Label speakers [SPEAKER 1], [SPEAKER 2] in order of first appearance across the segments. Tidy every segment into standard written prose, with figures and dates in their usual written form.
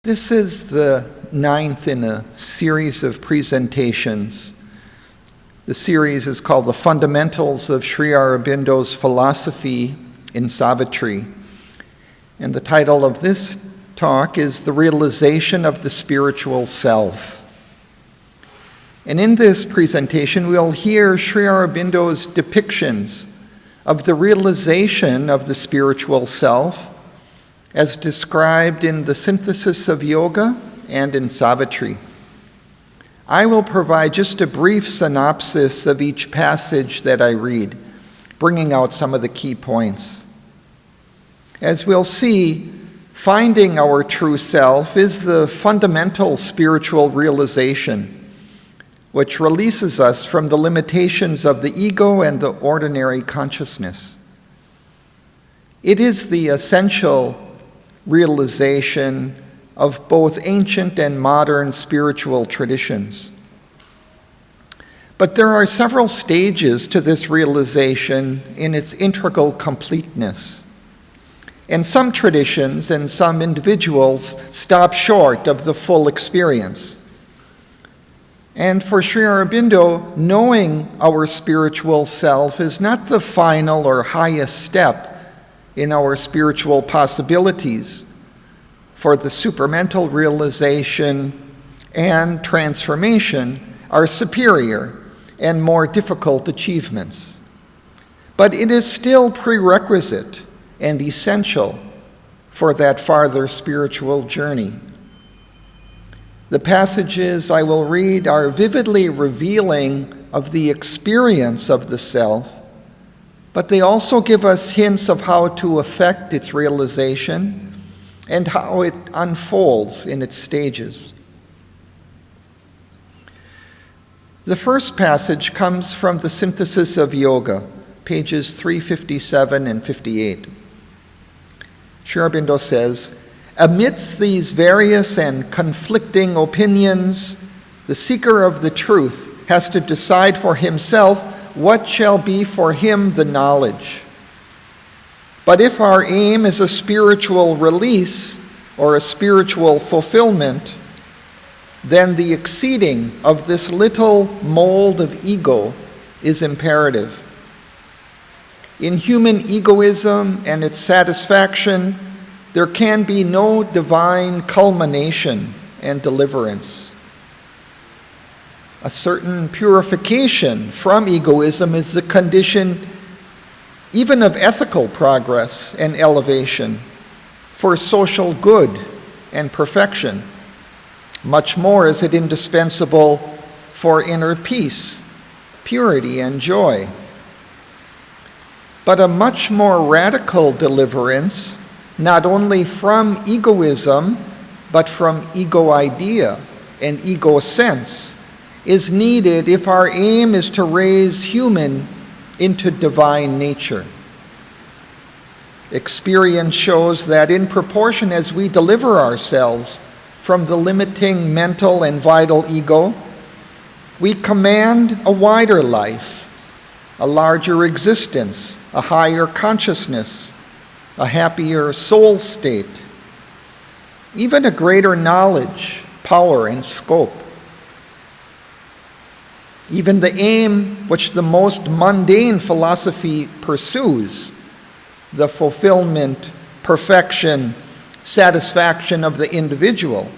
[SPEAKER 1] This is the 9th in a series of presentations. The series is called The Fundamentals of Sri Aurobindo's Philosophy in Savitri. And the title of this talk is The Realization of the Spiritual Self. And in this presentation, we'll hear Sri Aurobindo's depictions of the realization of the spiritual self as described in the Synthesis of Yoga and in Savitri. I will provide just a brief synopsis of each passage that I read, bringing out some of the key points. As we'll see, finding our true self is the fundamental spiritual realization, which releases us from the limitations of the ego and the ordinary consciousness. It is the essential realization of both ancient and modern spiritual traditions. But there are several stages to this realization in its integral completeness. And some traditions and some individuals stop short of the full experience. And for Sri Aurobindo, knowing our spiritual self is not the final or highest step in our spiritual possibilities, for the supramental realization and transformation are superior and more difficult achievements. But it is still prerequisite and essential for that farther spiritual journey. The passages I will read are vividly revealing of the experience of the self, but they also give us hints of how to effect its realization and how it unfolds in its stages. The first passage comes from the Synthesis of Yoga, pages 357 and 58. Sri Aurobindo says, "Amidst these various and conflicting opinions, the seeker of the truth has to decide for himself what shall be for him the knowledge. But if our aim is a spiritual release or a spiritual fulfillment, then the exceeding of this little mold of ego is imperative. In human egoism and its satisfaction, there can be no divine culmination and deliverance. A certain purification from egoism is the condition even of ethical progress and elevation, for social good and perfection. Much more is it indispensable for inner peace, purity, and joy. But a much more radical deliverance, not only from egoism, but from ego idea and ego sense, is needed if our aim is to raise human into divine nature. Experience shows that in proportion as we deliver ourselves from the limiting mental and vital ego, we command a wider life, a larger existence, a higher consciousness, a happier soul state, even a greater knowledge, power, and scope. Even the aim which the most mundane philosophy pursues, the fulfillment, perfection, satisfaction of the individual,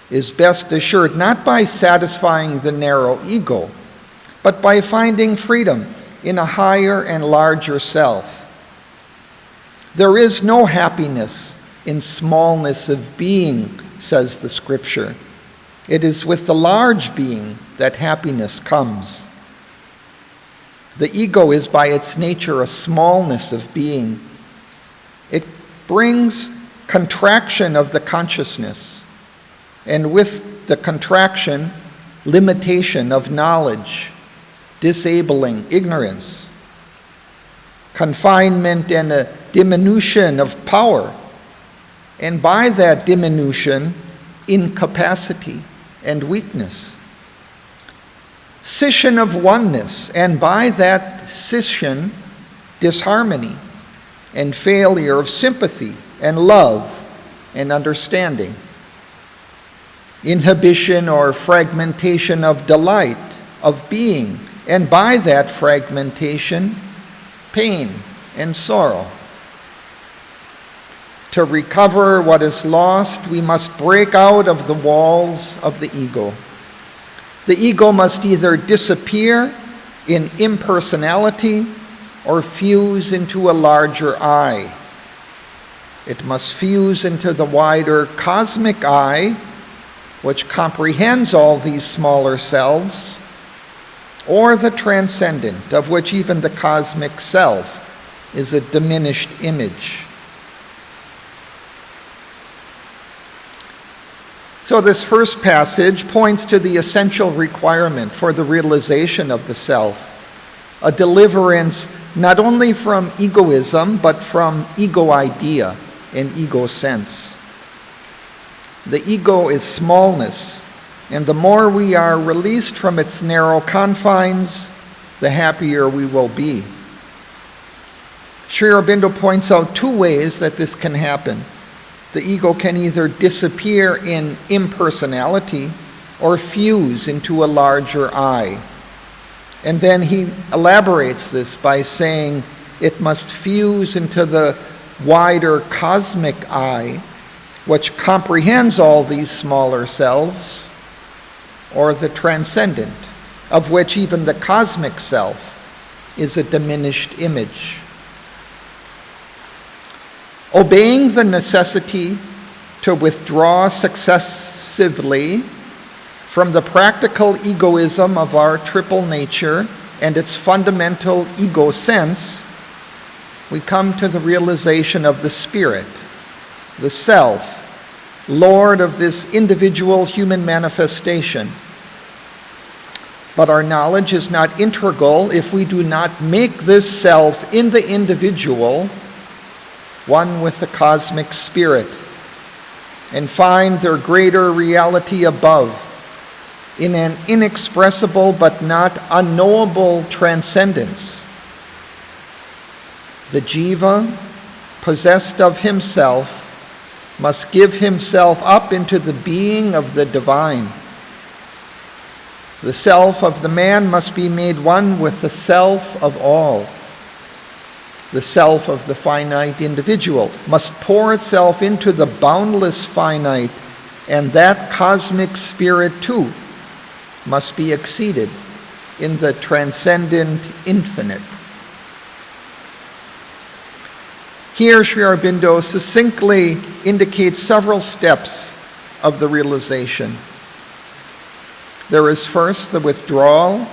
[SPEAKER 1] is best assured not by satisfying the narrow ego, but by finding freedom in a higher and larger self. There is no happiness in smallness of being, says the scripture. It is with the large being that happiness comes. The ego is by its nature a smallness of being. It brings contraction of the consciousness, and with the contraction, limitation of knowledge, disabling ignorance, confinement and a diminution of power, and by that diminution, incapacity and weakness. Scission of oneness, and by that scission, disharmony and failure of sympathy and love and understanding. inhibition or fragmentation of delight, of being, and by that fragmentation, pain and sorrow. To recover what is lost, we must break out of the walls of the ego. The ego must either disappear in impersonality or fuse into a larger I. It must fuse into the wider cosmic I, which comprehends all these smaller selves, or the transcendent, of which even the cosmic self is a diminished image. So this first passage points to the essential requirement for the realization of the self, a deliverance not only from egoism, but from ego idea and ego sense. The ego is smallness, and the more we are released from its narrow confines, the happier we will be. Sri Aurobindo points out two ways that this can happen. The ego can either disappear in impersonality or fuse into a larger I. And then he elaborates this by saying it must fuse into the wider cosmic I, which comprehends all these smaller selves, or the transcendent, of which even the cosmic self is a diminished image. Obeying the necessity to withdraw successively from the practical egoism of our triple nature and its fundamental ego sense, we come to the realization of the spirit, the self, Lord of this individual human manifestation. But our knowledge is not integral if we do not make this self in the individual one with the cosmic spirit, and find their greater reality above, in an inexpressible but not unknowable transcendence. The jiva, possessed of himself, must give himself up into the being of the divine. The self of the man must be made one with the self of all. The self of the finite individual must pour itself into the boundless finite, and that cosmic spirit too must be exceeded in the transcendent infinite. Here, Sri Aurobindo succinctly indicates several steps of the realization. There is first the withdrawal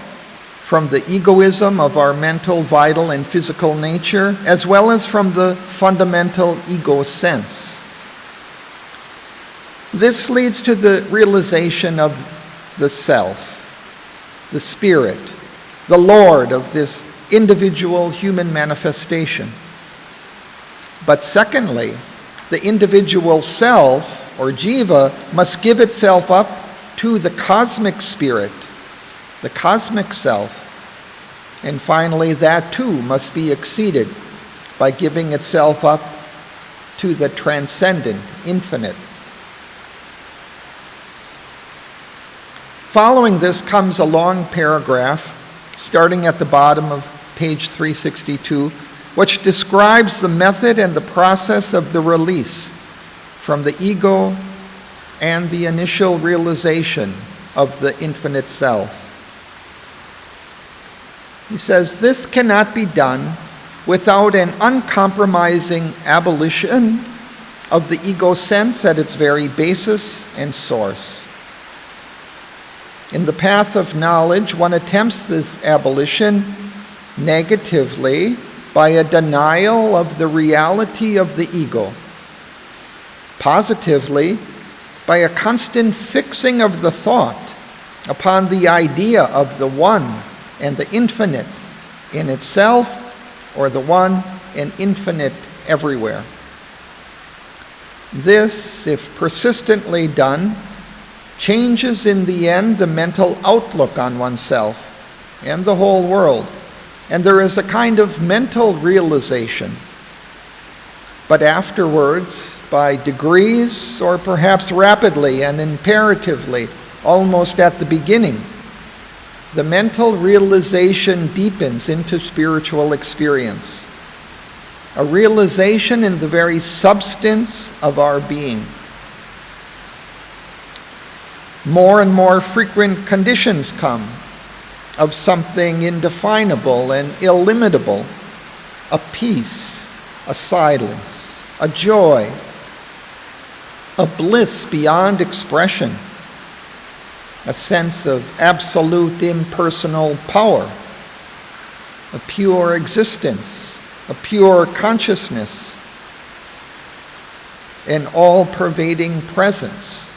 [SPEAKER 1] from the egoism of our mental, vital, and physical nature, as well as from the fundamental ego sense. This leads to the realization of the self, the spirit, the Lord of this individual human manifestation. But secondly, the individual self, or jiva, must give itself up to the cosmic spirit, the cosmic self. And finally, that too must be exceeded by giving itself up to the transcendent, infinite. Following this comes a long paragraph, starting at the bottom of page 362, which describes the method and the process of the release from the ego and the initial realization of the infinite self. He says, this cannot be done without an uncompromising abolition of the ego sense at its very basis and source. In the path of knowledge, one attempts this abolition negatively by a denial of the reality of the ego, positively by a constant fixing of the thought upon the idea of the one and the infinite in itself, or the one and infinite everywhere. This, if persistently done, changes in the end the mental outlook on oneself and the whole world, and there is a kind of mental realization. but afterwards, by degrees or perhaps rapidly and imperatively, almost at the beginning, the mental realization deepens into spiritual experience, a realization in the very substance of our being. More and more frequent conditions come of something indefinable and illimitable, a peace, a silence, a joy, a bliss beyond expression, a sense of absolute impersonal power, a pure existence, a pure consciousness, an all-pervading presence.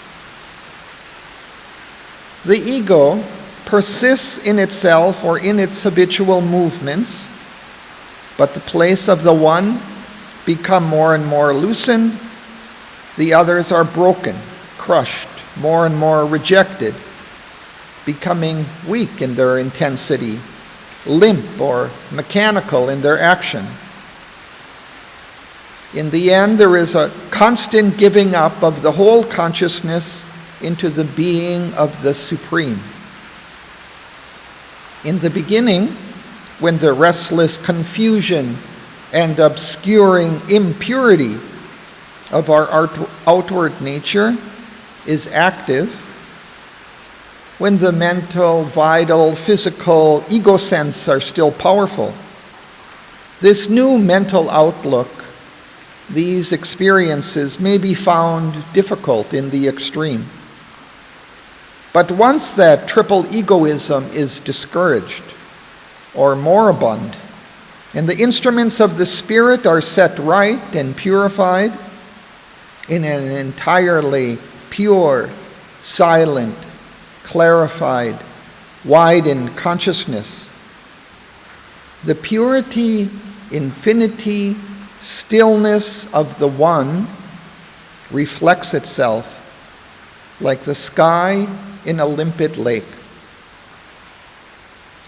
[SPEAKER 1] The ego persists in itself or in its habitual movements, but the place of the one become more and more loosened, the others are broken, crushed, more and more rejected, becoming weak in their intensity, limp or mechanical in their action. In the end, there is a constant giving up of the whole consciousness into the being of the Supreme. In the beginning, when the restless confusion and obscuring impurity of our outward nature is active, when the mental, vital, physical ego sense are still powerful, this new mental outlook, these experiences may be found difficult in the extreme. But once that triple egoism is discouraged or moribund, and the instruments of the Spirit are set right and purified in an entirely pure, silent, clarified, widened consciousness, the purity, infinity, stillness of the One reflects itself like the sky in a limpid lake.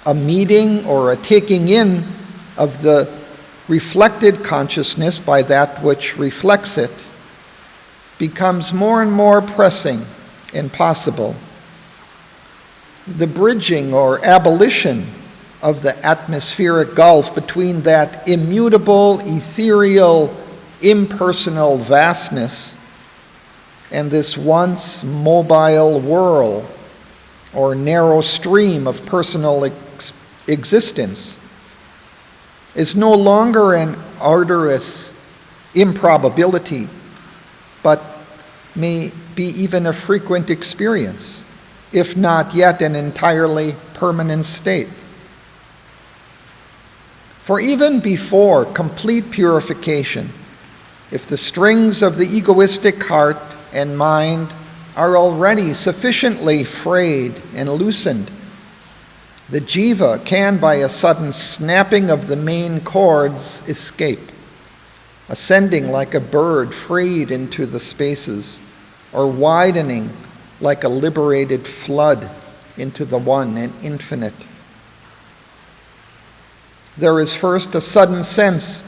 [SPEAKER 1] A meeting or a taking in of the reflected consciousness by that which reflects it becomes more and more pressing and possible. The bridging or abolition of the atmospheric gulf between that immutable, ethereal, impersonal vastness and this once mobile whirl or narrow stream of personal existence is no longer an arduous improbability, but may be even a frequent experience, if not yet an entirely permanent state. For even before complete purification, if the strings of the egoistic heart and mind are already sufficiently frayed and loosened, the jiva can, by a sudden snapping of the main cords, escape, ascending like a bird freed into the spaces, or widening like a liberated flood into the one and infinite. There is first a sudden sense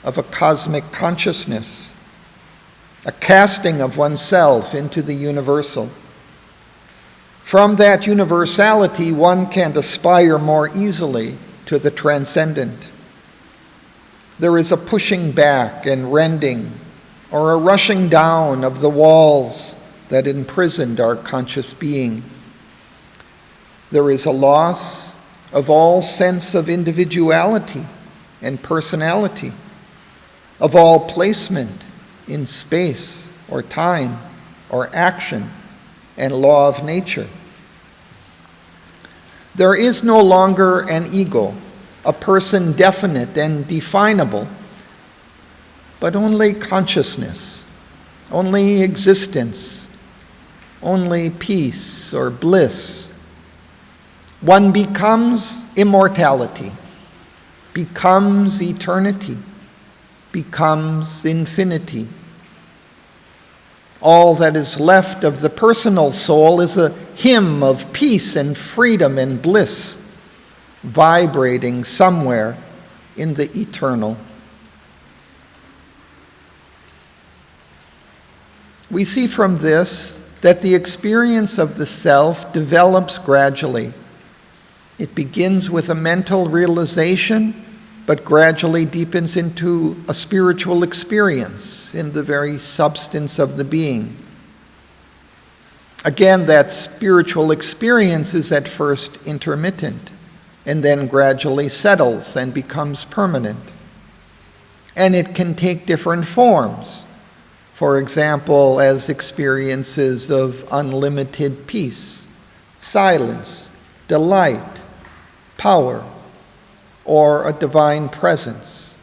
[SPEAKER 1] of a cosmic consciousness, a casting of oneself into the universal. From that universality, one can aspire more easily to the transcendent. There is a pushing back and rending, or a rushing down of the walls that imprisoned our conscious being. There is a loss of all sense of individuality and personality, of all placement in space or time or action and law of nature. There is no longer an ego, a person definite and definable, but only consciousness, only existence, only peace or bliss. One becomes immortality, becomes eternity, becomes infinity. All that is left of the personal soul is a hymn of peace and freedom and bliss, vibrating somewhere in the eternal. We see from this that the experience of the self develops gradually. It begins with a mental realization, but gradually deepens into a spiritual experience in the very substance of the being. Again, that spiritual experience is at first intermittent, and then gradually settles and becomes permanent. And it can take different forms. For example, as experiences of unlimited peace, silence, delight, power, or a divine presence.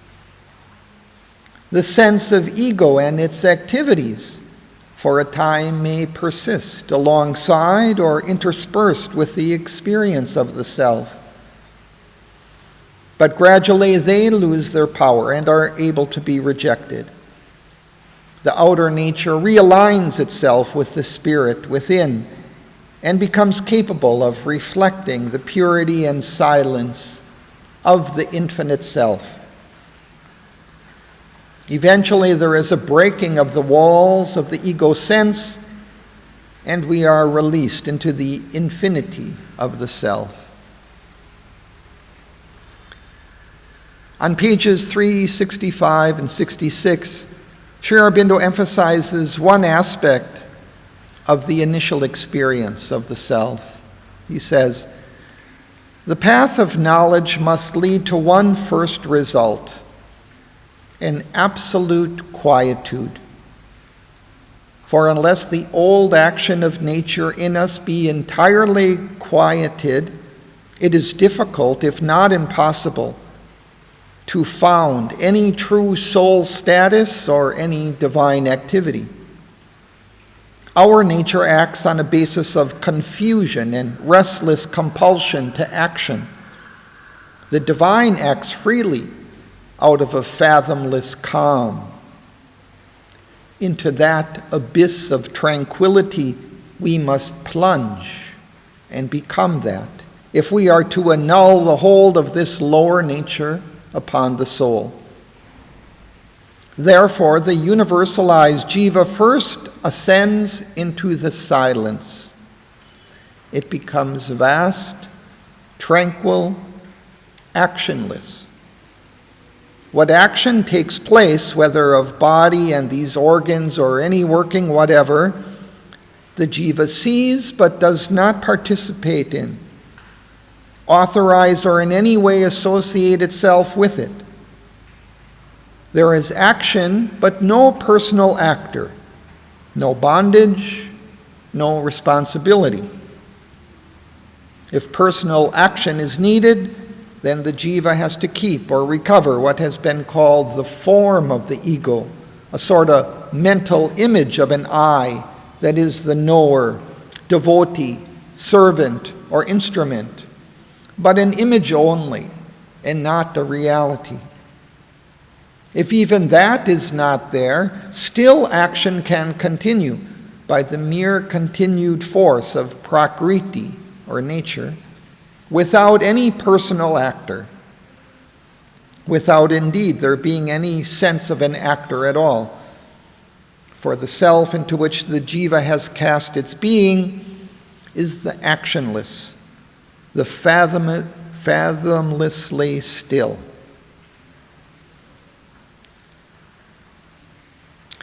[SPEAKER 1] The sense of ego and its activities for a time may persist alongside or interspersed with the experience of the self. But gradually they lose their power and are able to be rejected. The outer nature realigns itself with the spirit within and becomes capable of reflecting the purity and silence of the infinite self. Eventually, there is a breaking of the walls of the ego sense, and we are released into the infinity of the self. On pages 365 and 66, Sri Aurobindo emphasizes one aspect of the initial experience of the self. He says, "The path of knowledge must lead to one first result, an absolute quietude. For unless the old action of nature in us be entirely quieted, it is difficult, if not impossible, to found any true soul status or any divine activity. Our nature acts on a basis of confusion and restless compulsion to action. The divine acts freely out of a fathomless calm. Into that abyss of tranquility we must plunge and become that, if we are to annul the hold of this lower nature upon the soul. Therefore, the universalized jiva first ascends into the silence. It becomes vast, tranquil, actionless. What action takes place, whether of body and these organs or any working whatever, the jiva sees but does not participate in, authorize or in any way associate itself with it. There is action, but no personal actor, no bondage, no responsibility. If personal action is needed, then the jiva has to keep or recover what has been called the form of the ego, a sort of mental image of an I that is the knower, devotee, servant, or instrument, but an image only and not a reality. If even that is not there, still action can continue by the mere continued force of prakriti, or nature, without any personal actor, without indeed there being any sense of an actor at all. For the self into which the jiva has cast its being is the actionless, the fathomlessly still.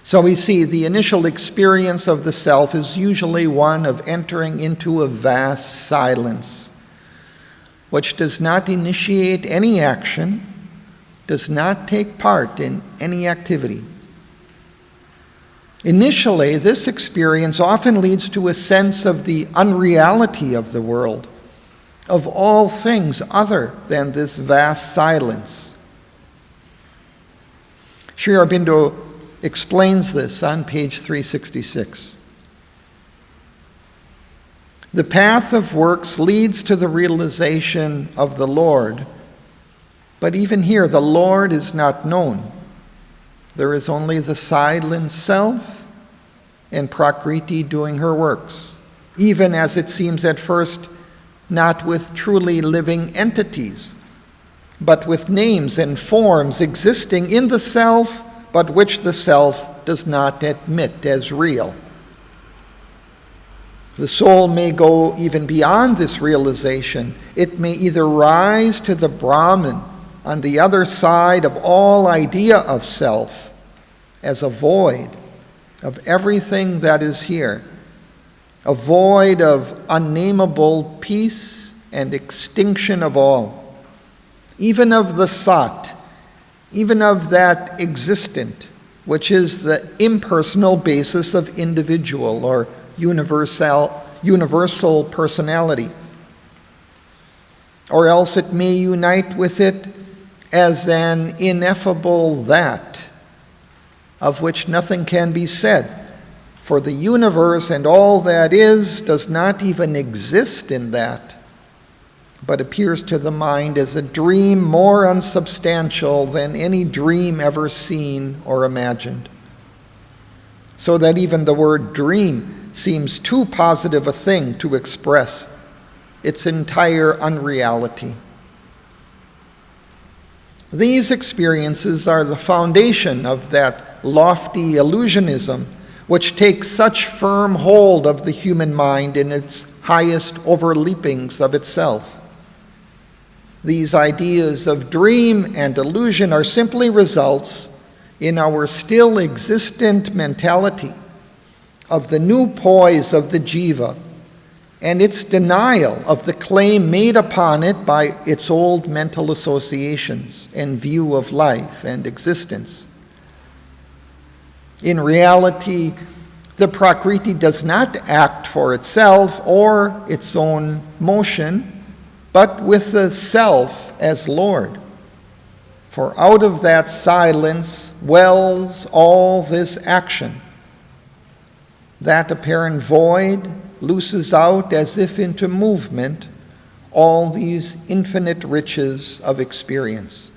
[SPEAKER 1] So we see the initial experience of the self is usually one of entering into a vast silence, which does not initiate any action, does not take part in any activity. Initially, this experience often leads to a sense of the unreality of the world, of all things other than this vast silence. Sri Aurobindo explains this on page 366. The path of works leads to the realization of the Lord, but even here the Lord is not known. There is only the silent self and Prakriti doing her works, even as it seems at first not with truly living entities, but with names and forms existing in the self, but which the self does not admit as real. The soul may go even beyond this realization. It may either rise to the Brahman on the other side of all idea of self as a void of everything that is here, a void of unnameable peace and extinction of all, even of the Sat, even of that existent, which is the impersonal basis of individual or universal personality. Or else it may unite with it as an ineffable that, of which nothing can be said. For the universe and all that is does not even exist in that, but appears to the mind as a dream more unsubstantial than any dream ever seen or imagined. So that even the word dream seems too positive a thing to express its entire unreality. These experiences are the foundation of that lofty illusionism which takes such firm hold of the human mind in its highest overleapings of itself. These ideas of dream and illusion are simply results in our still existent mentality of the new poise of the jiva and its denial of the claim made upon it by its old mental associations and view of life and existence. In reality, the Prakriti does not act for itself or its own motion, but with the self as Lord. For out of that silence wells all this action. That apparent void looses out as if into movement all these infinite riches of experience.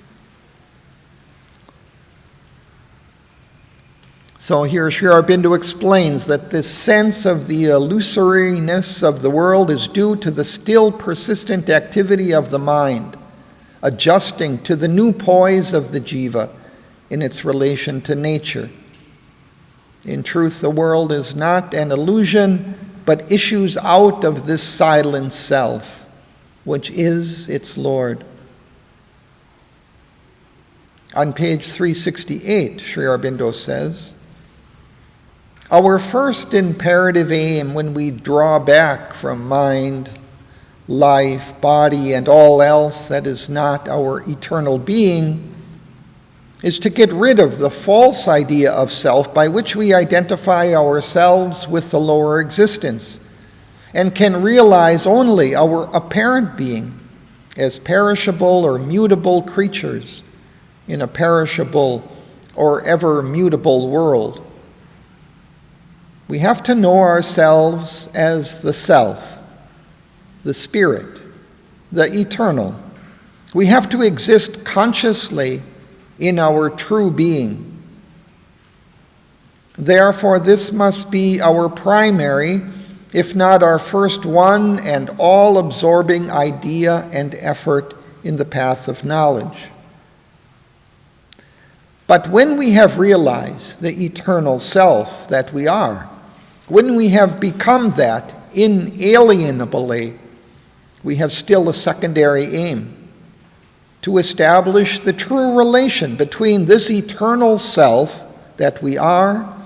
[SPEAKER 1] So here Sri Aurobindo explains that this sense of the illusoriness of the world is due to the still persistent activity of the mind, adjusting to the new poise of the jiva in its relation to nature. In truth, the world is not an illusion, but issues out of this silent self, which is its Lord. On page 368, Sri Aurobindo says, our first imperative aim when we draw back from mind, life, body, and all else that is not our eternal being is to get rid of the false idea of self by which we identify ourselves with the lower existence and can realize only our apparent being as perishable or mutable creatures in a perishable or ever mutable world. We have to know ourselves as the self, the spirit, the eternal. We have to exist consciously in our true being. Therefore, this must be our primary, if not our first one and all-absorbing idea and effort in the path of knowledge. But when we have realized the eternal self that we are, when we have become that inalienably, we have still a secondary aim: to establish the true relation between this eternal self that we are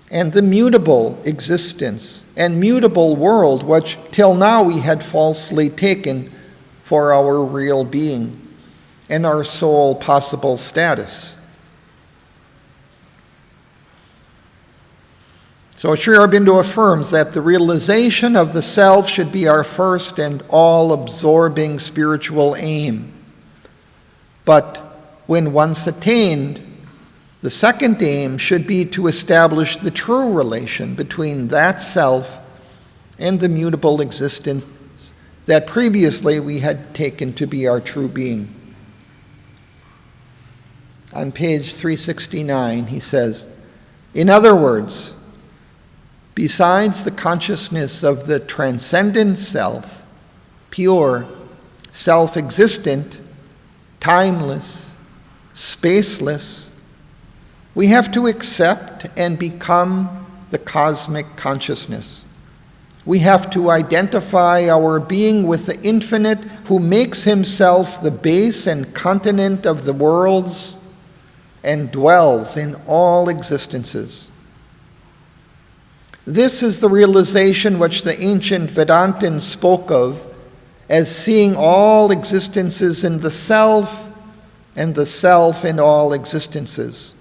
[SPEAKER 1] and the mutable existence and mutable world which till now we had falsely taken for our real being and our sole possible status. So Sri Aurobindo affirms that the realization of the self should be our first and all-absorbing spiritual aim. But when once attained, the second aim should be to establish the true relation between that self and the mutable existence that previously we had taken to be our true being. On page 369, he says, in other words, besides the consciousness of the transcendent self, pure, self-existent, timeless, spaceless, We have to accept and become the cosmic consciousness. We have to identify our being with the infinite, who makes himself the base and continent of the worlds and dwells in all existences. This is the realization which the ancient Vedantins spoke of as seeing all existences in the self and the self in all existences.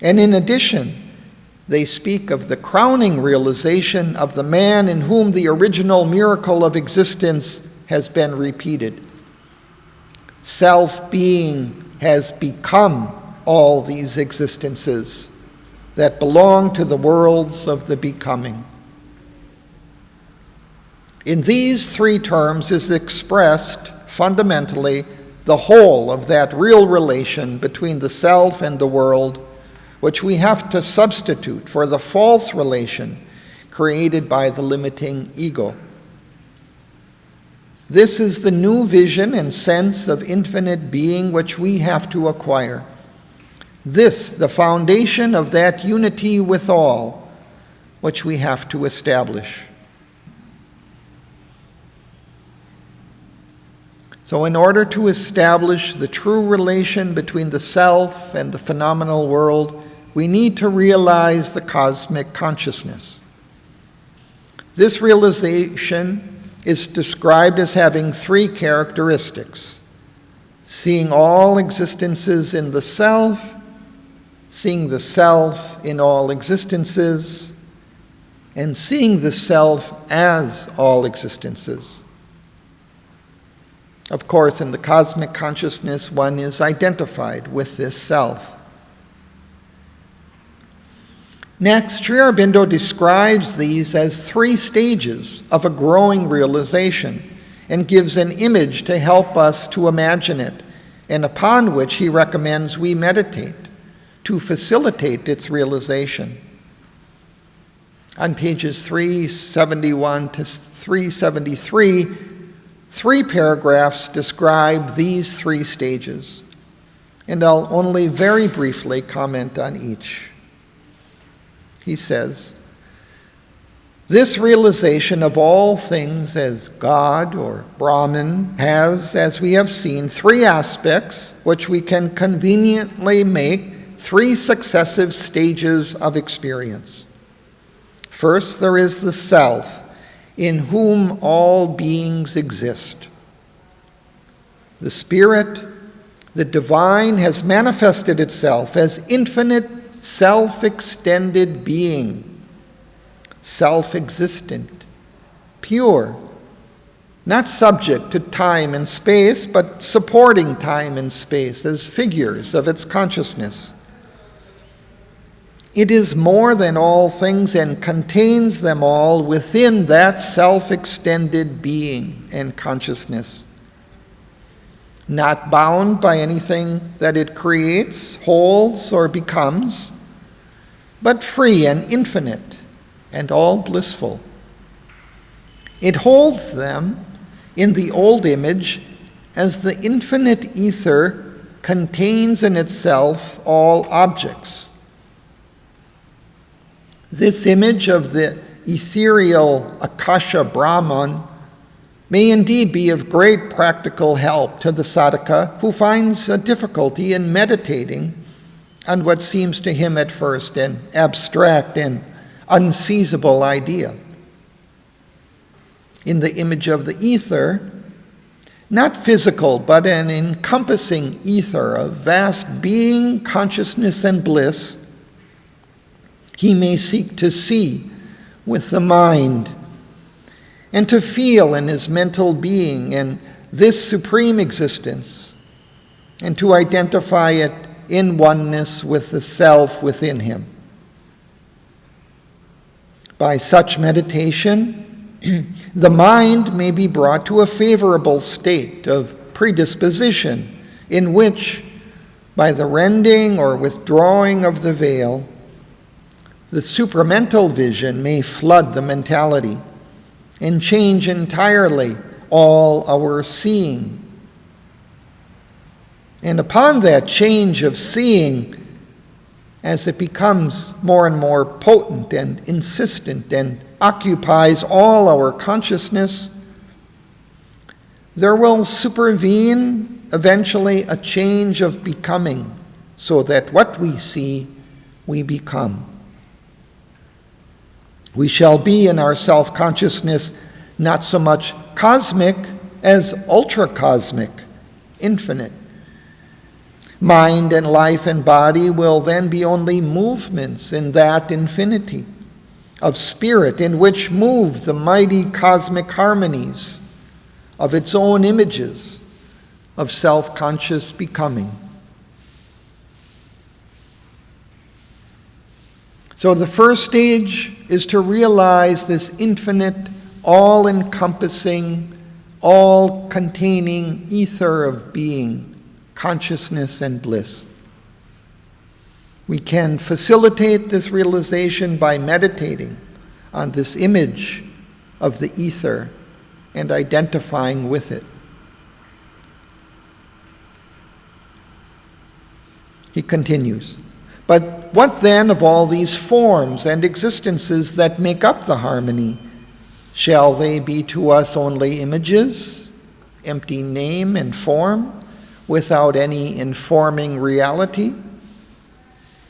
[SPEAKER 1] And in addition, they speak of the crowning realization of the man in whom the original miracle of existence has been repeated. Self-being has become all these existences that belong to the worlds of the becoming. In these three terms is expressed fundamentally the whole of that real relation between the self and the world, which we have to substitute for the false relation created by the limiting ego. This is the new vision and sense of infinite being which we have to acquire. This, the foundation of that unity with all, which we have to establish. So in order to establish the true relation between the self and the phenomenal world, we need to realize the cosmic consciousness. This realization is described as having three characteristics: seeing all existences in the self, seeing the self in all existences, and seeing the self as all existences. Of course, in the cosmic consciousness, one is identified with this self. Next, Sri Aurobindo describes these as three stages of a growing realization and gives an image to help us to imagine it, and upon which he recommends we meditate to facilitate its realization. On pages 371 to 373, 3 paragraphs describe these 3 stages, and I'll only very briefly comment on each. He says, this realization of all things as God or Brahman has, as we have seen, 3 aspects which we can conveniently make 3 successive stages of experience. First, there is the self, in whom all beings exist. The Spirit, the divine, has manifested itself as infinite, self-extended being, self-existent, pure, not subject to time and space, but supporting time and space as figures of its consciousness. It is more than all things and contains them all within that self-extended being and consciousness. Not bound by anything that it creates, holds, or becomes, but free and infinite and all blissful. It holds them in the old image as the infinite ether contains in itself all objects. This image of the ethereal Akasha Brahman may indeed be of great practical help to the sadhaka who finds a difficulty in meditating on what seems to him at first an abstract and unseizable idea. In the image of the ether, not physical, but an encompassing ether of vast being, consciousness, and bliss, he may seek to see with the mind and to feel in his mental being and this supreme existence, and to identify it in oneness with the self within him. By such meditation, the mind may be brought to a favorable state of predisposition in which, by the rending or withdrawing of the veil, the supramental vision may flood the mentality and change entirely all our seeing. And upon that change of seeing, as it becomes more and more potent and insistent and occupies all our consciousness, there will supervene eventually a change of becoming, so that what we see, we become. We shall be in our self-consciousness not so much cosmic as ultra-cosmic, infinite. Mind and life and body will then be only movements in that infinity of spirit in which move the mighty cosmic harmonies of its own images of self-conscious becoming. So the first stage is to realize this infinite, all-encompassing, all-containing ether of being, consciousness and bliss. We can facilitate this realization by meditating on this image of the ether and identifying with it. He continues, but what then of all these forms and existences that make up the harmony? Shall they be to us only images, empty name and form, without any informing reality?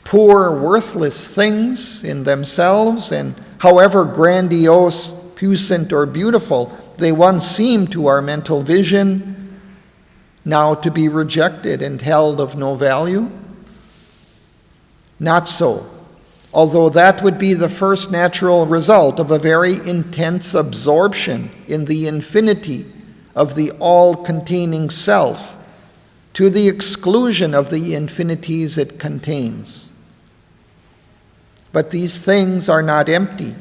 [SPEAKER 1] Poor, worthless things in themselves, and however grandiose, puissant, or beautiful they once seemed to our mental vision, now to be rejected and held of no value? Not so, although that would be the first natural result of a very intense absorption in the infinity of the all-containing self, to the exclusion of the infinities it contains. But these things are not empty,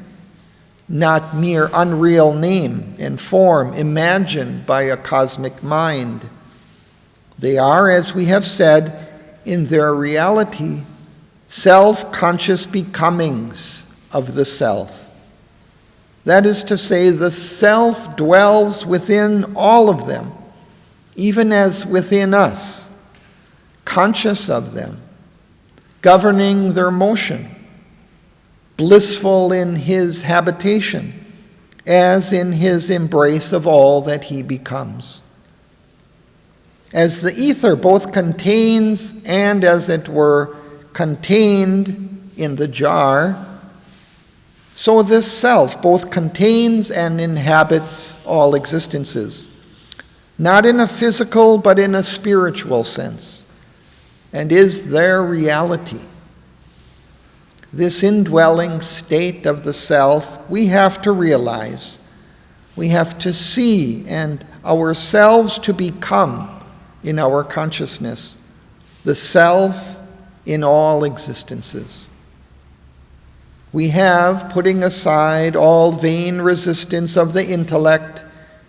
[SPEAKER 1] not mere unreal name and form imagined by a cosmic mind. They are, as we have said, in their reality, self-conscious becomings of the self. That is to say, the self dwells within all of them, even as within us, conscious of them, governing their motion, blissful in his habitation, as in his embrace of all that he becomes. As the ether both contains and, as it were, contained in the jar, so this self both contains and inhabits all existences, not in a physical but in a spiritual sense, and is their reality. This indwelling state of the self we have to realize, we have to see, and ourselves to become in our consciousness, the self in all existences. We have, putting aside all vain resistance of the intellect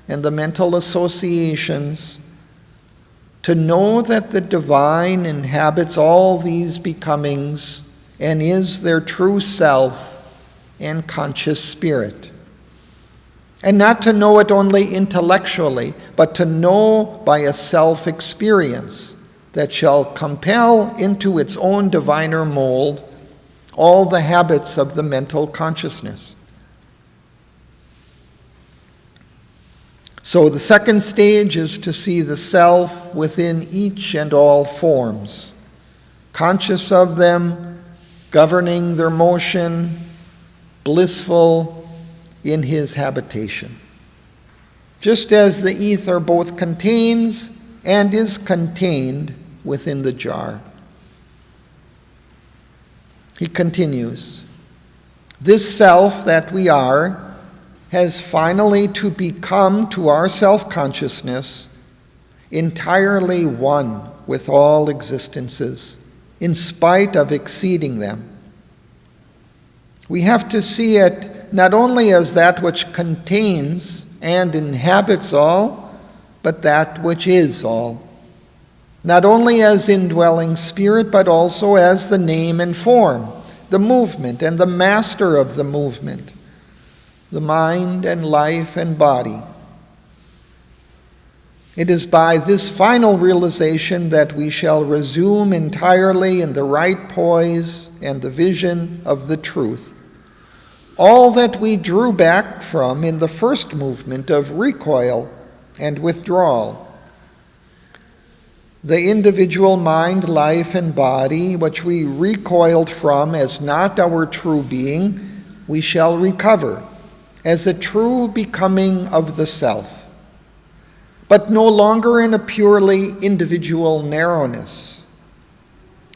[SPEAKER 1] and the mental associations, to know that the divine inhabits all these becomings and is their true self and conscious spirit. And not to know it only intellectually, but to know by a self-experience that shall compel into its own diviner mold all the habits of the mental consciousness. So the second stage is to see the self within each and all forms, conscious of them, governing their motion, blissful in his habitation. Just as the ether both contains and is contained within the jar. He continues, this self that we are has finally to become to our self-consciousness entirely one with all existences, in spite of exceeding them. We have to see it not only as that which contains and inhabits all, but that which is all. Not only as indwelling spirit, but also as the name and form, the movement and the master of the movement, the mind and life and body. It is by this final realization that we shall resume entirely in the right poise and the vision of the truth all that we drew back from in the first movement of recoil and withdrawal. The individual mind, life, and body, which we recoiled from as not our true being, we shall recover as a true becoming of the self, but no longer in a purely individual narrowness.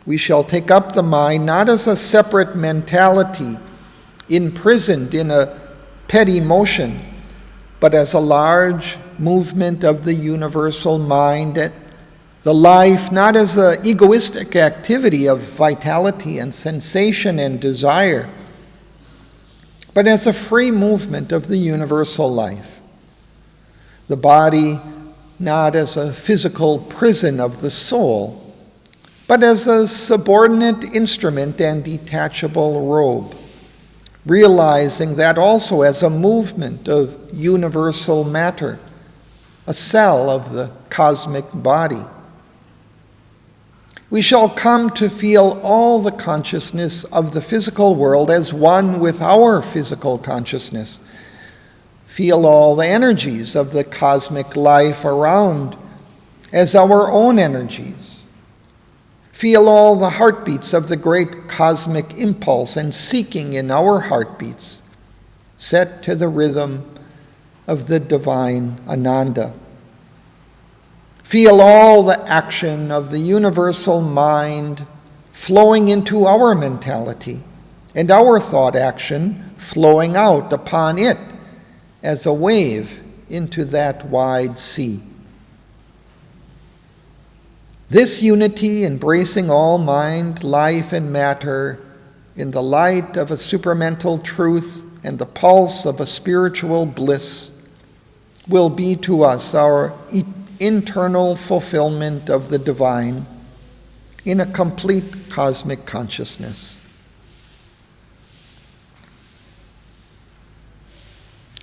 [SPEAKER 1] We shall take up the mind not as a separate mentality imprisoned in a petty motion, but as a large movement of the universal mind, the life not as an egoistic activity of vitality and sensation and desire, but as a free movement of the universal life. The body not as a physical prison of the soul, but as a subordinate instrument and detachable robe, realizing that also as a movement of universal matter, a cell of the cosmic body. We shall come to feel all the consciousness of the physical world as one with our physical consciousness, feel all the energies of the cosmic life around as our own energies, feel all the heartbeats of the great cosmic impulse and seeking in our heartbeats, set to the rhythm of the divine Ananda. Feel all the action of the universal mind flowing into our mentality and our thought action flowing out upon it as a wave into that wide sea. This unity, embracing all mind, life, and matter in the light of a supramental truth and the pulse of a spiritual bliss, will be to us our internal fulfillment of the divine in a complete cosmic consciousness.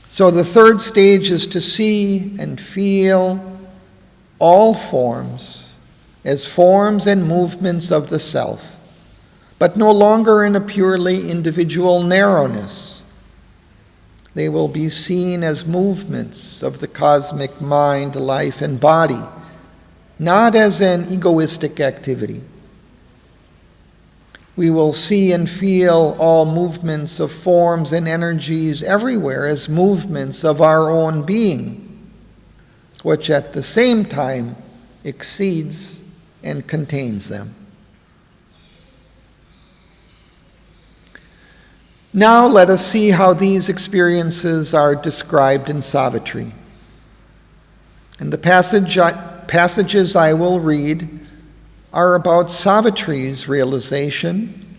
[SPEAKER 1] So the third stage is to see and feel all forms as forms and movements of the self, but no longer in a purely individual narrowness. They will be seen as movements of the cosmic mind, life, and body, not as an egoistic activity. We will see and feel all movements of forms and energies everywhere as movements of our own being, which at the same time exceeds and contains them. Now let us see how these experiences are described in Savitri. And the passages I will read are about Savitri's realization,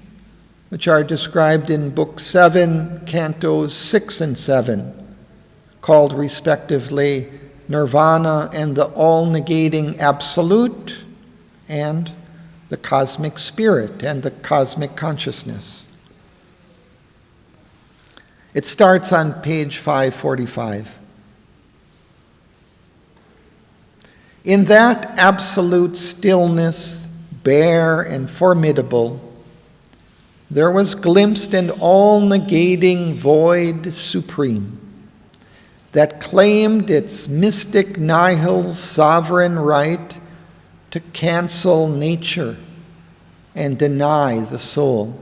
[SPEAKER 1] which are described in Book 7, Cantos 6 and 7, called respectively Nirvana and the All-Negating Absolute, and the Cosmic Spirit and the Cosmic Consciousness. It starts on page 545. In that absolute stillness, bare and formidable, there was glimpsed an all-negating void supreme that claimed its mystic nihil sovereign right to cancel nature and deny the soul.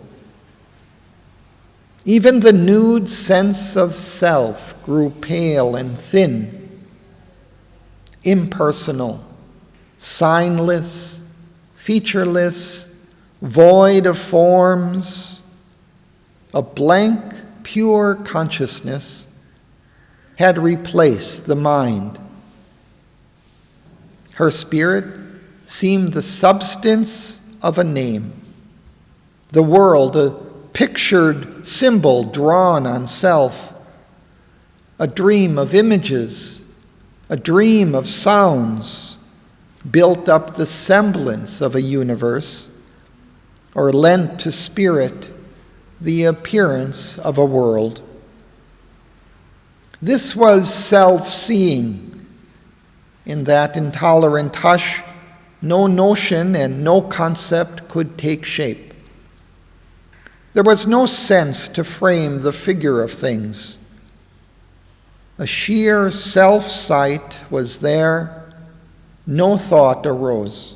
[SPEAKER 1] Even the nude sense of self grew pale and thin, impersonal, signless, featureless, void of forms. A blank, pure consciousness had replaced the mind. Her spirit seemed the substance of a name, the world a pictured symbol drawn on self, a dream of images, a dream of sounds, built up the semblance of a universe, or lent to spirit the appearance of a world. This was self-seeing, In that intolerant hush, no notion and no concept could take shape. There was no sense to frame the figure of things. A sheer self-sight was there. No thought arose.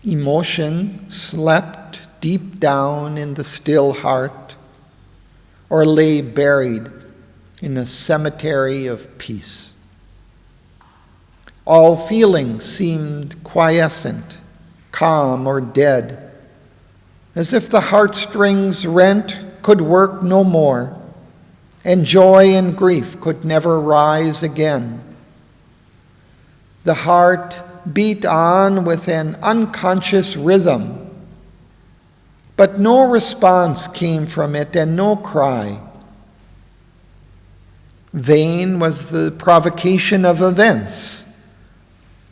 [SPEAKER 1] Emotion slept deep down in the still heart, or lay buried in a cemetery of peace. All feeling seemed quiescent, calm, or dead, as if the heartstrings rent could work no more, and joy and grief could never rise again. The heart beat on with an unconscious rhythm, but no response came from it and no cry. Vain was the provocation of events.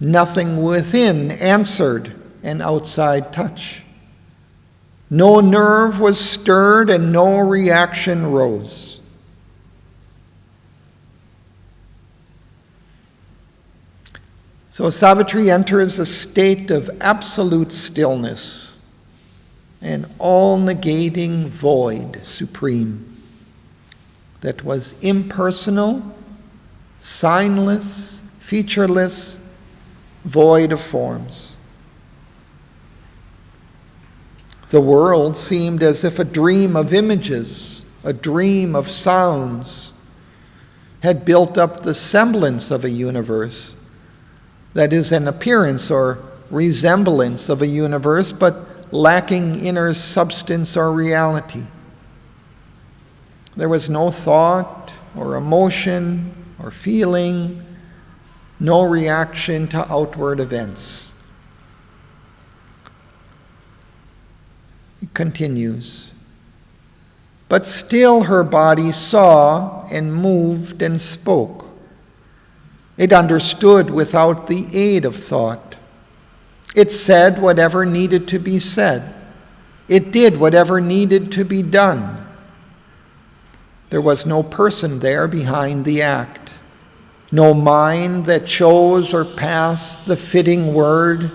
[SPEAKER 1] Nothing within answered an outside touch. No nerve was stirred and no reaction rose. So Savitri enters a state of absolute stillness, an all-negating void supreme that was impersonal, signless, featureless, void of forms. The world seemed as if a dream of images, a dream of sounds, had built up the semblance of a universe, that is, an appearance or resemblance of a universe, but lacking inner substance or reality. There was no thought or emotion or feeling, no reaction to outward events. It continues. But still her body saw and moved and spoke. It understood without the aid of thought. It said whatever needed to be said. It did whatever needed to be done. There was no person there behind the act, no mind that chose or passed the fitting word.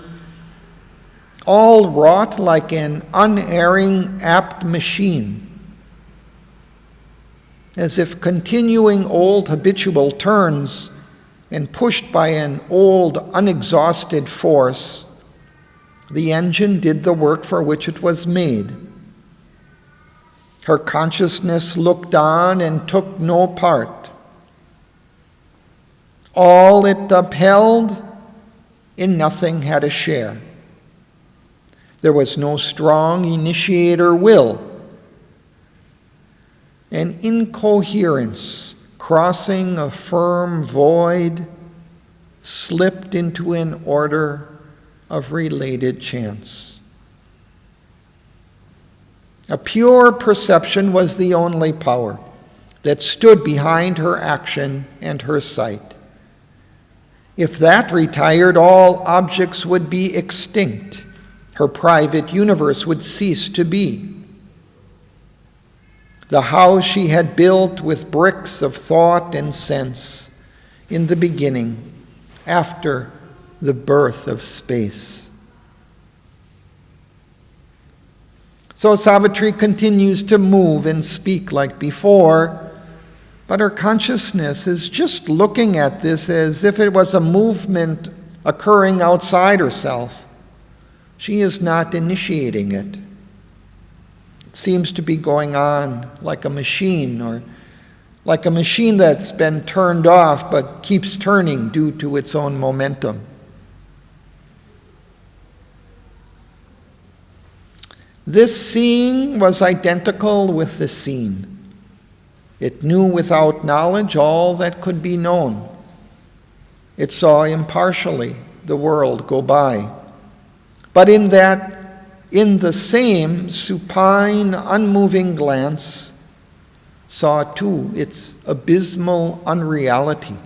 [SPEAKER 1] All wrought like an unerring, apt machine, as if continuing old habitual turns and pushed by an old, unexhausted force, the engine did the work for which it was made. Her consciousness looked on and took no part. All it upheld, in nothing had a share. There was no strong initiator will. An incoherence crossing a firm void slipped into an order of related chance. A pure perception was the only power that stood behind her action and her sight. If that retired, all objects would be extinct. Her private universe would cease to be. The house she had built with bricks of thought and sense in the beginning, after the birth of space. So Savitri continues to move and speak like before, but her consciousness is just looking at this as if it was a movement occurring outside herself. She is not initiating it. It seems to be going on like a machine, or like a machine that's been turned off but keeps turning due to its own momentum. This seeing was identical with the seen. It knew without knowledge all that could be known. It saw impartially the world go by. But in the same supine, unmoving glance, saw too its abysmal unreality.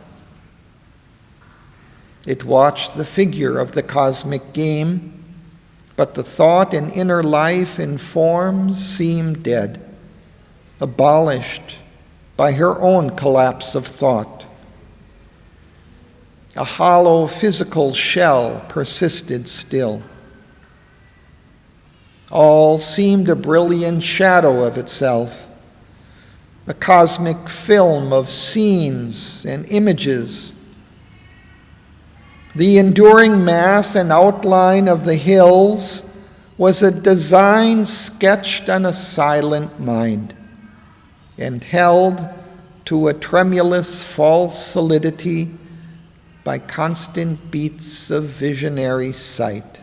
[SPEAKER 1] It watched the figure of the cosmic game, but the thought and inner life in forms seemed dead, abolished by her own collapse of thought. A hollow physical shell persisted still. All seemed a brilliant shadow of itself, a cosmic film of scenes and images. The enduring mass and outline of the hills was a design sketched on a silent mind and held to a tremulous false solidity by constant beats of visionary sight.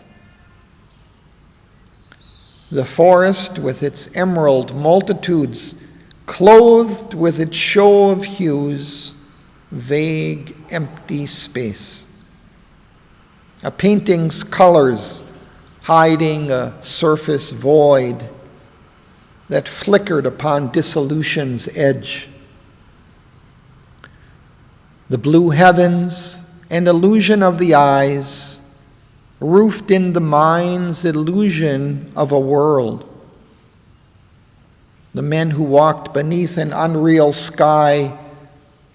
[SPEAKER 1] The forest with its emerald multitudes, clothed with its show of hues, vague, empty space. A painting's colors hiding a surface void that flickered upon dissolution's edge. The blue heavens, an illusion of the eyes, roofed in the mind's illusion of a world. The men who walked beneath an unreal sky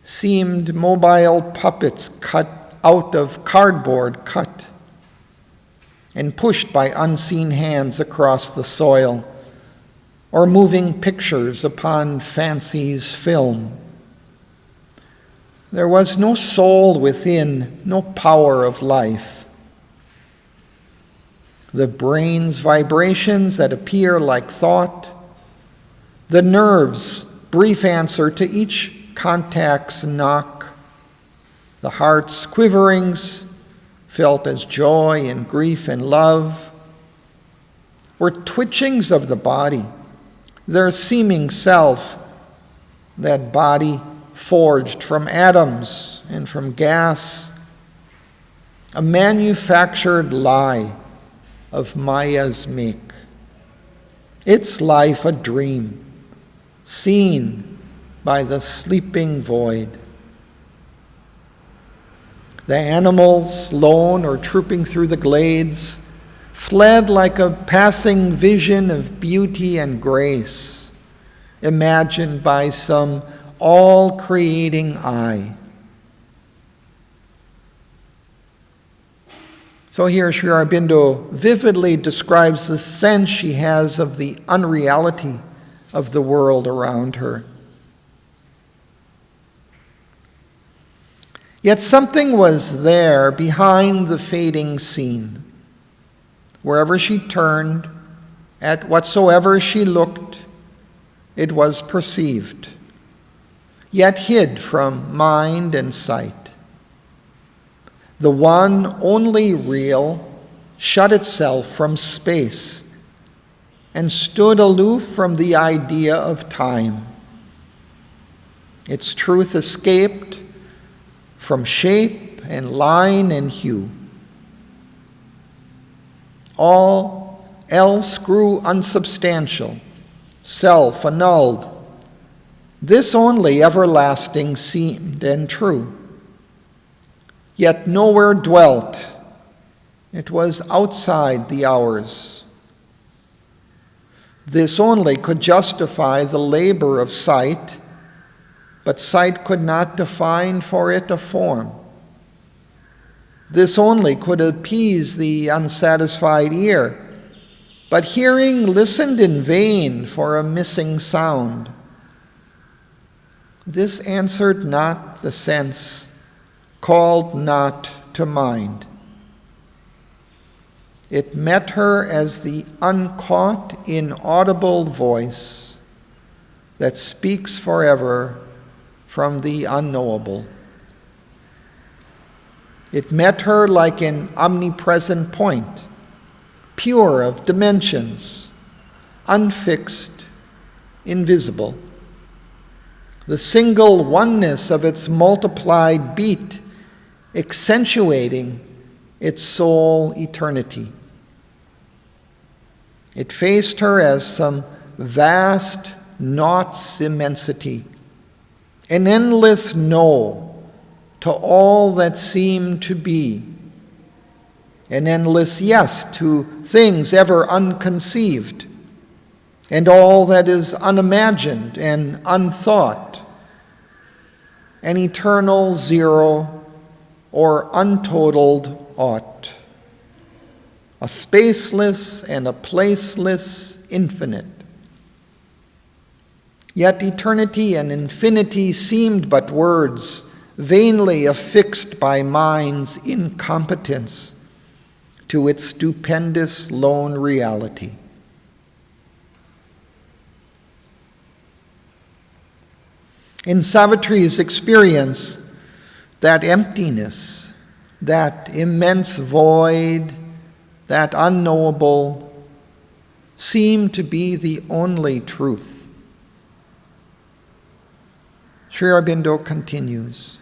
[SPEAKER 1] seemed mobile puppets cut out of cardboard cut and pushed by unseen hands across the soil, or moving pictures upon fancy's film. There was no soul within, no power of life. The brain's vibrations that appear like thought, the nerves' brief answer to each contact's knock, the heart's quiverings felt as joy and grief and love, were twitchings of the body, their seeming self, that body forged from atoms and from gas, a manufactured lie of Maya's make. Its life a dream, seen by the sleeping void. The animals, lone or trooping through the glades, fled like a passing vision of beauty and grace, imagined by some all-creating eye. So here Sri Aurobindo vividly describes the sense she has of the unreality of the world around her. Yet something was there behind the fading scene. Wherever she turned, at whatsoever she looked, it was perceived, yet hid from mind and sight. The one only real shut itself from space and stood aloof from the idea of time. Its truth escaped from shape and line and hue. All else grew unsubstantial, self-annulled. This only everlasting seemed and true. Yet nowhere dwelt. It was outside the hours. This only could justify the labor of sight, but sight could not define for it a form. This only could appease the unsatisfied ear, but hearing listened in vain for a missing sound. This answered not the sense, called not to mind. It met her as the uncaught, inaudible voice that speaks forever from the unknowable. It met her like an omnipresent point, pure of dimensions, unfixed, invisible. The single oneness of its multiplied beat, accentuating its sole eternity. It faced her as some vast naught's immensity, an endless no to all that seemed to be, an endless yes to things ever unconceived, and all that is unimagined and unthought, an eternal zero or untotaled aught, a spaceless and a placeless infinite. Yet eternity and infinity seemed but words, vainly affixed by mind's incompetence to its stupendous lone reality. In Savitri's experience, that emptiness, that immense void, that unknowable, seemed to be the only truth. Sri Aurobindo continues,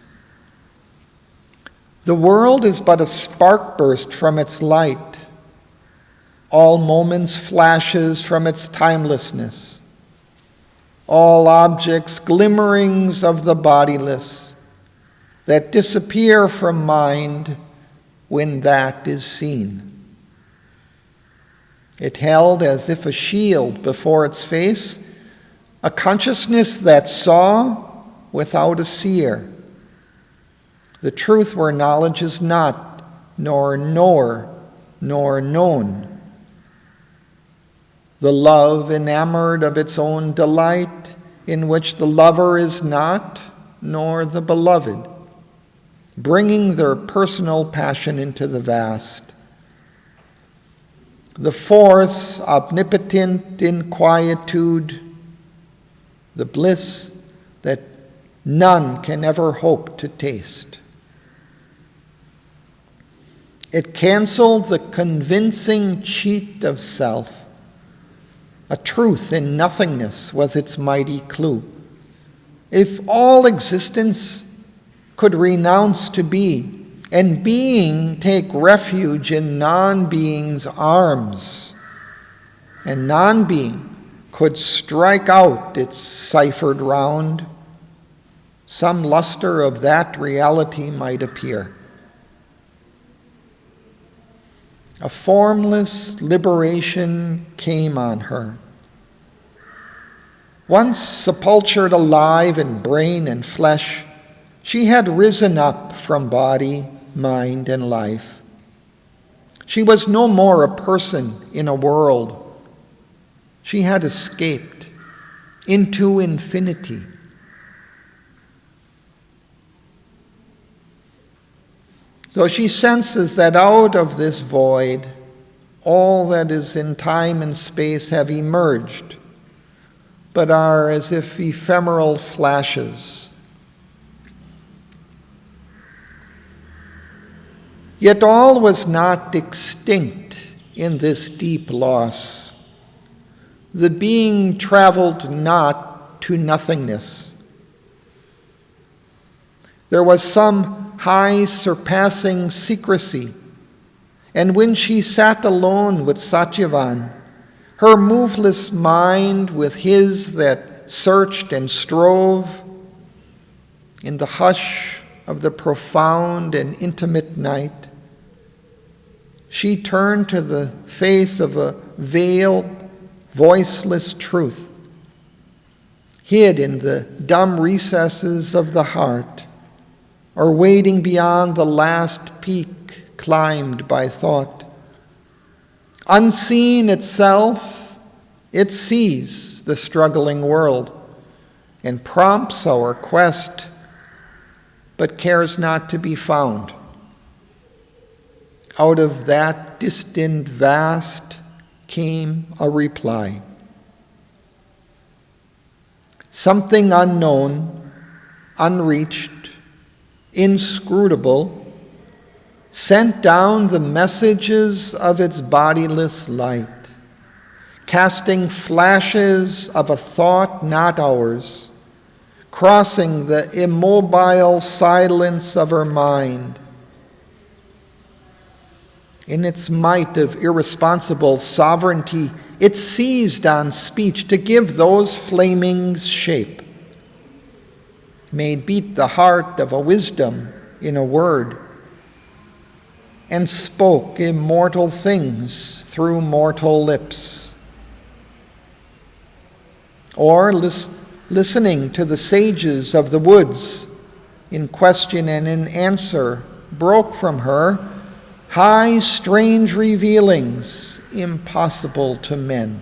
[SPEAKER 1] "The world is but a spark burst from its light, all moments flashes from its timelessness, all objects glimmerings of the bodiless that disappear from mind when that is seen." It held as if a shield before its face, a consciousness that saw without a seer, the truth where knowledge is not, nor knower, nor known, the love enamored of its own delight, in which the lover is not, nor the beloved, bringing their personal passion into the vast. The force omnipotent in quietude, the bliss that none can ever hope to taste. It canceled the convincing cheat of self. A truth in nothingness was its mighty clue. If all existence could renounce to be, and being take refuge in non-being's arms, and non-being could strike out its ciphered round, some luster of that reality might appear. A formless liberation came on her. Once sepultured alive in brain and flesh, she had risen up from body, mind, and life. She was no more a person in a world. She had escaped into infinity. So she senses that out of this void, all that is in time and space have emerged, but are as if ephemeral flashes. Yet all was not extinct in this deep loss. The being traveled not to nothingness. There was some high surpassing secrecy, and when she sat alone with Satyavan, her moveless mind with his that searched and strove, in the hush of the profound and intimate night, she turned to the face of a veiled, voiceless truth, hid in the dumb recesses of the heart, or waiting beyond the last peak climbed by thought. Unseen itself, it sees the struggling world and prompts our quest, but cares not to be found. Out of that distant vast came a reply. Something unknown, unreached, inscrutable, sent down the messages of its bodiless light, casting flashes of a thought not ours, crossing the immobile silence of her mind. In its might of irresponsible sovereignty, it seized on speech to give those flamings shape, made beat the heart of a wisdom in a word, and spoke immortal things through mortal lips. Or listening to the sages of the woods in question and in answer broke from her, high, strange revealings impossible to men.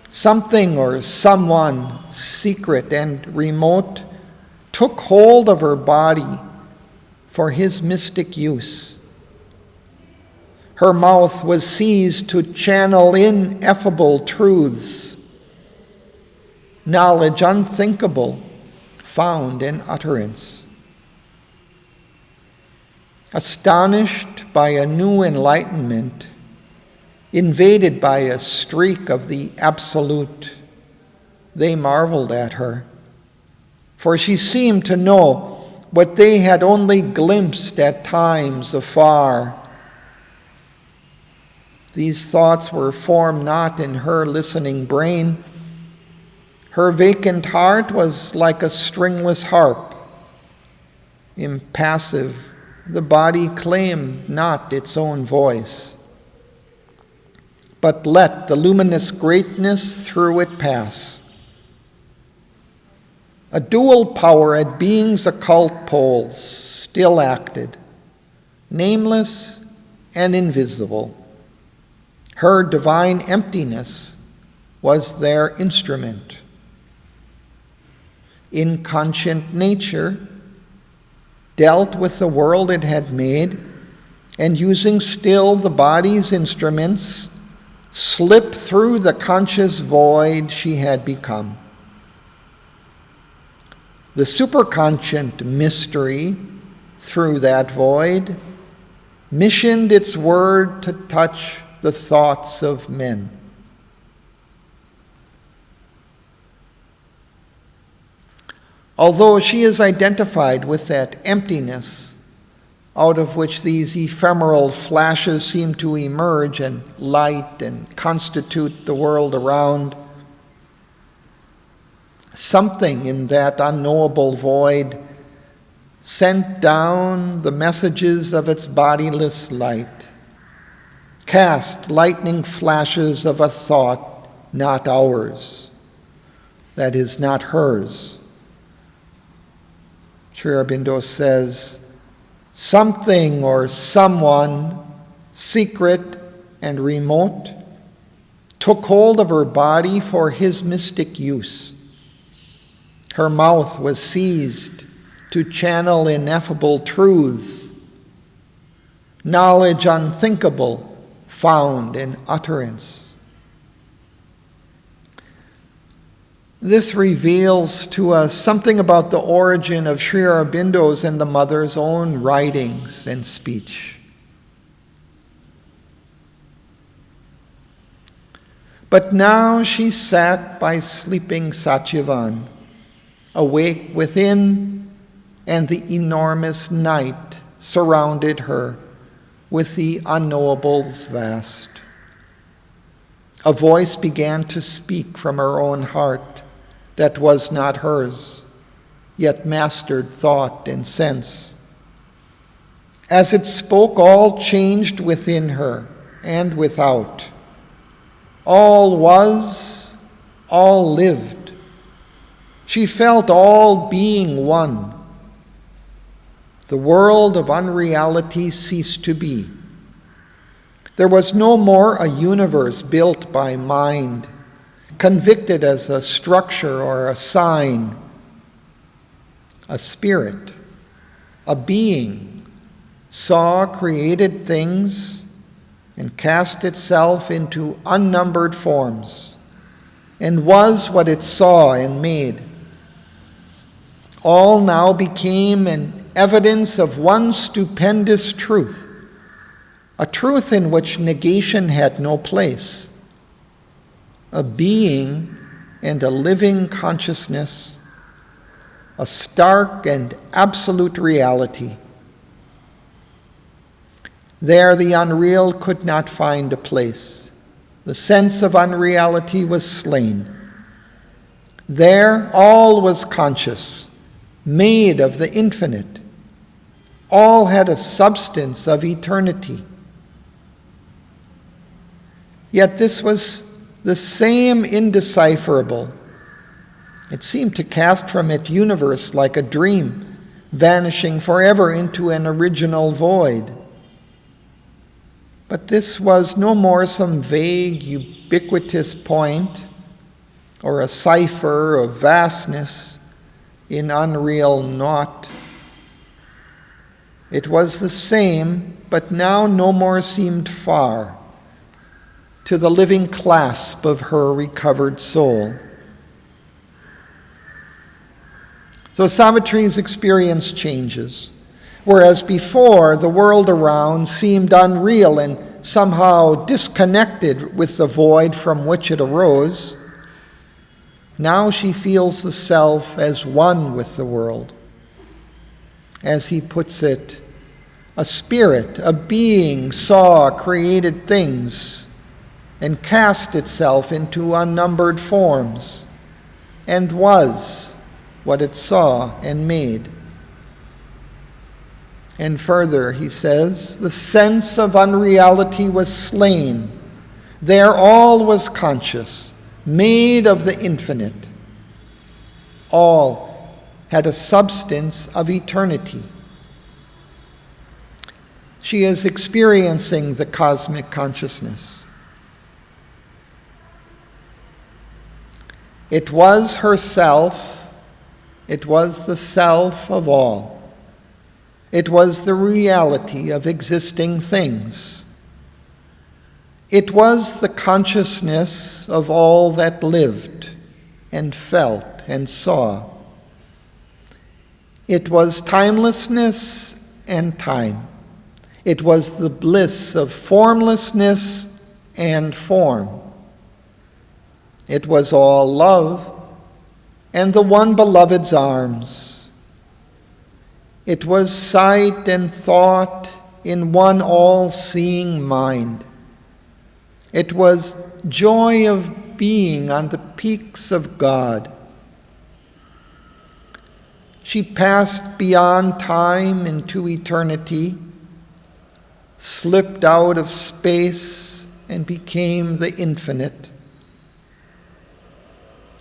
[SPEAKER 1] Something or someone, secret and remote, took hold of her body for his mystic use. Her mouth was seized to channel ineffable truths, knowledge unthinkable, found in utterance. Astonished by a new enlightenment, invaded by a streak of the absolute, they marveled at her, for she seemed to know what they had only glimpsed at times afar. These thoughts were formed not in her listening brain. Her vacant heart was like a stringless harp. Impassive, the body claimed not its own voice, but let the luminous greatness through it pass. A dual power at being's occult poles still acted, nameless and invisible. Her divine emptiness was their instrument. Inconscient nature dealt with the world it had made, and using still the body's instruments, slipped through the conscious void she had become. The superconscient mystery, through that void, missioned its word to touch the thoughts of men. Although she is identified with that emptiness out of which these ephemeral flashes seem to emerge and light and constitute the world around, something in that unknowable void sent down the messages of its bodiless light, cast lightning flashes of a thought not ours, that is, not hers. Sri Aurobindo says, something or someone, secret and remote, took hold of her body for his mystic use. Her mouth was seized to channel ineffable truths, knowledge unthinkable found in utterance. This reveals to us something about the origin of Sri Aurobindo's and the mother's own writings and speech. But now she sat by sleeping Satchivan, awake within, and the enormous night surrounded her with the unknowables vast. A voice began to speak from her own heart that was not hers, yet mastered thought and sense. As it spoke, all changed within her and without. All was, all lived. She felt all being one. The world of unreality ceased to be. There was no more a universe built by mind, convicted as a structure or a sign. A spirit, a being, saw created things and cast itself into unnumbered forms, and was what it saw and made. All now became an evidence of one stupendous truth, a truth in which negation had no place, a being and a living consciousness, a stark and absolute reality. There the unreal could not find a place. The sense of unreality was slain. There all was conscious, made of the infinite. All had a substance of eternity. Yet this was the same indecipherable. It seemed to cast from it universe like a dream, vanishing forever into an original void. But this was no more some vague, ubiquitous point or a cipher of vastness in unreal naught. It was the same, but now no more seemed far, to the living clasp of her recovered soul. So Savitri's experience changes. Whereas before, the world around seemed unreal and somehow disconnected with the void from which it arose, now she feels the self as one with the world. As he puts it, a spirit, a being, saw created things and cast itself into unnumbered forms, and was what it saw and made. And further, he says, the sense of unreality was slain. There all was conscious, made of the infinite. All had a substance of eternity. She is experiencing the cosmic consciousness. It was herself. It was the self of all. It was the reality of existing things. It was the consciousness of all that lived and felt and saw. It was timelessness and time. It was the bliss of formlessness and form. It was all love and the one beloved's arms. It was sight and thought in one all-seeing mind. It was joy of being on the peaks of God. She passed beyond time into eternity, slipped out of space, and became the infinite.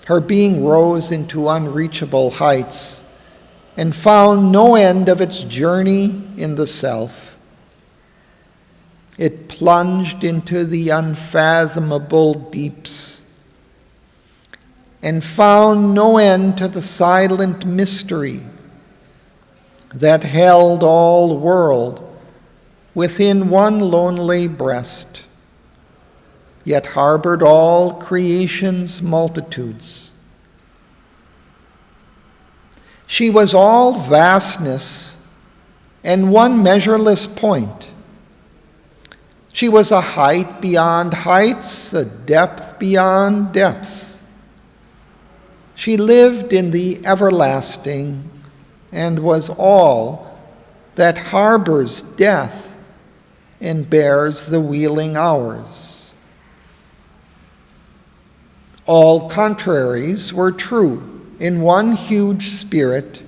[SPEAKER 1] Her being rose into unreachable heights and found no end of its journey in the self. It plunged into the unfathomable deeps and found no end to the silent mystery that held all world within one lonely breast, yet harbored all creation's multitudes. She was all vastness and one measureless point. She was a height beyond heights, a depth beyond depths. She lived in the everlasting and was all that harbors death and bears the wheeling hours. All contraries were true in one huge spirit,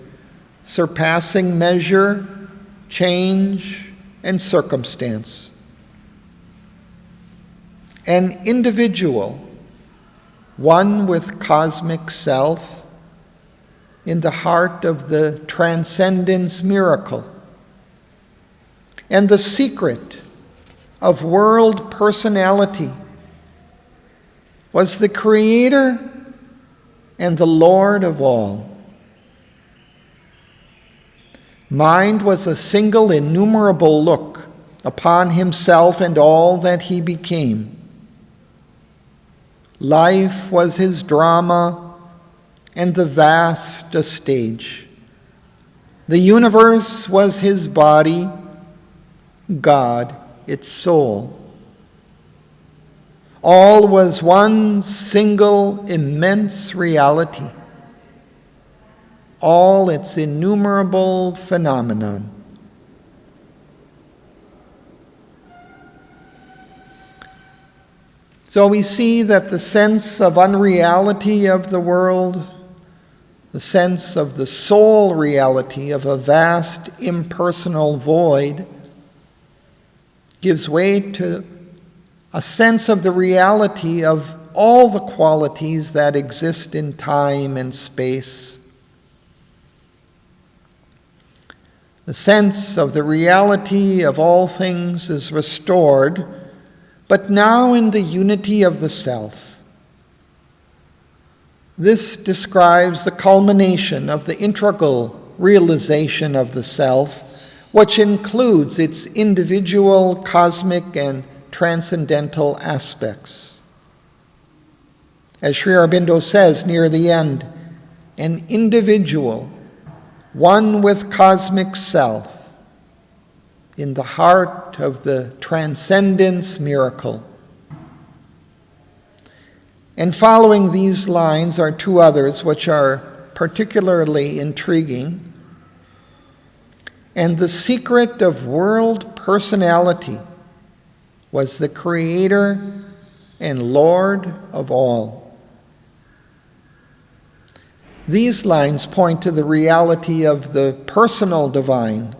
[SPEAKER 1] surpassing measure, change, and circumstance. An individual, one with cosmic self, in the heart of the transcendence miracle, and the secret of world personality was the Creator and the Lord of all. Mind was a single innumerable look upon himself and all that he became. Life was his drama and the vast a stage. The universe was his body, God its soul. All was one single immense reality, all its innumerable phenomenon. So we see that the sense of unreality of the world, the sense of the soul reality of a vast impersonal void, gives way to a sense of the reality of all the qualities that exist in time and space. The sense of the reality of all things is restored, but now in the unity of the self. This describes the culmination of the integral realization of the self, which includes its individual, cosmic, and transcendental aspects. As Sri Aurobindo says near the end, an individual, one with cosmic self, in the heart of the transcendence miracle. And following these lines are two others which are particularly intriguing. And the secret of world personality was the Creator and Lord of all. These lines point to the reality of the personal divine,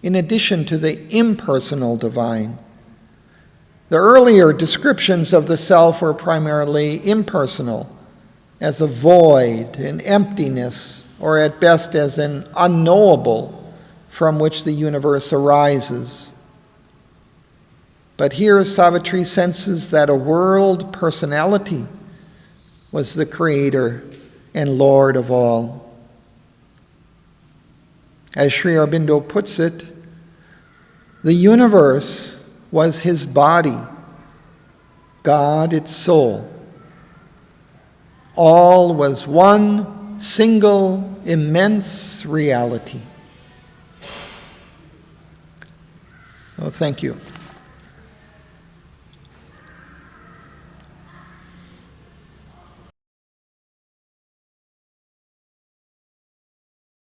[SPEAKER 1] in addition to the impersonal divine. The earlier descriptions of the self were primarily impersonal, as a void, an emptiness, or at best as an unknowable from which the universe arises. But here Savitri senses that a world personality was the Creator and Lord of all. As Sri Aurobindo puts it, the universe was his body, God its soul. All was one single immense reality. Oh, thank you.